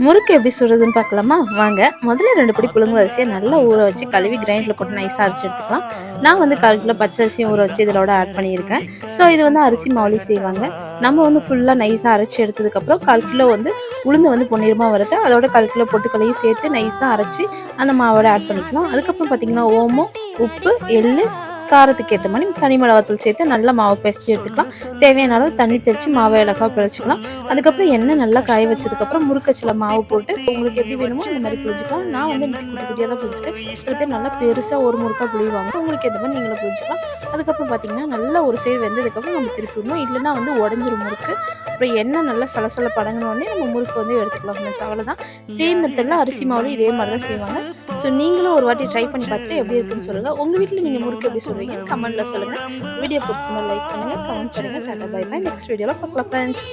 முறுக்கு எப்படி சுடுறதுன்னு பார்க்கலாமா? வாங்க. முதல்ல 2 படி புழுங்கல் அரிசிய நல்லா ஊற வச்சு கழுவி கிரைண்டர்ல போட்டு நைஸா அரைச்சு எடுத்துக்கலாம். நான் வந்து 1/4 கிலோ பச்சை அரிசியும் ஊற வச்சு இதோட ஆட் பண்ணியிருக்கேன். ஸோ இது வந்து அரிசி மாவுலயும் செய்வாங்க. நம்ம வந்து ஃபுல்லா நைஸா அரைச்சு எடுத்ததுக்கப்புறம் 1/4 கிலோ வந்து உளுந்து வந்து பொன்னிறமா வறுத்து அதோட 1/4 கிலோ பொட்டுக்கல்லையும் சேர்த்து நைஸா அரைச்சு அந்த மாவோட ஆட் பண்ணிக்கலாம். அதுக்கப்புறம் பார்த்தீங்கன்னா, ஓமம், உப்பு, எள்ளு, காரத்துக்கு ஏத்த மாரி தனி மிளகாத்தூள் சேர்த்து நல்லா மாவு பெசஞ்சு எடுத்துக்கலாம். தேவையான அளவு தண்ணி தெளிச்சு மாவை அழகா பிழைச்சிக்கலாம். அதுக்கப்புறம் எண்ணெய் நல்லா காய வச்சதுக்கப்புறம் முறுக்கச்சில மாவு போட்டு உங்களுக்கு எப்படி வேணுமோ அந்த மாதிரி புழிஞ்சுக்கலாம். நான் வந்து இன்னைக்கு குட்டி குட்டியாக தான் புழிஞ்சிருக்கேன். சில பேர் நல்லா பெருசாக ஒரு முறுக்கா புழிவாங்க. உங்களுக்கு ஏற்ற மாதிரி நீங்களும் புழிஞ்சிக்கலாம். அதுக்கப்புறம் பார்த்தீங்கன்னா நல்லா ஒரு சைடு வெந்ததுக்கப்புறம் நம்ம திருப்பி விடணும். இல்லைன்னா வந்து உடஞ்சிரும் முறுக்கு. அப்புறம் எண்ணெய் நல்லா சலசல படங்கினோடனே நம்ம முறுக்கு வந்து எடுத்துக்கலாம் ஃப்ரெண்ட்ஸ். அவ்வளோதான். சேம் மெத்தடில் அரிசி மாவுலையும் இதே மாதிரி தான் செய்வாங்க. ஸோ நீங்களும் ஒரு வாட்டி ட்ரை பண்ணி பார்த்துட்டு எப்படி இருக்குன்னு சொல்லுங்க. உங்கள் வீட்டில் நீங்கள் முறுக்கு எப்படி சொல்லுவீங்கன்னு கமெண்ட்டில் சொல்லுங்கள். வீடியோ பிடிச்சிருந்தா லைக் பண்ணுங்கள், கமெண்ட் பண்ணுங்கள். Tata bye by. நெக்ஸ்ட் வீடியோவில் பார்க்கலாம் ஃப்ரெண்ட்ஸ்.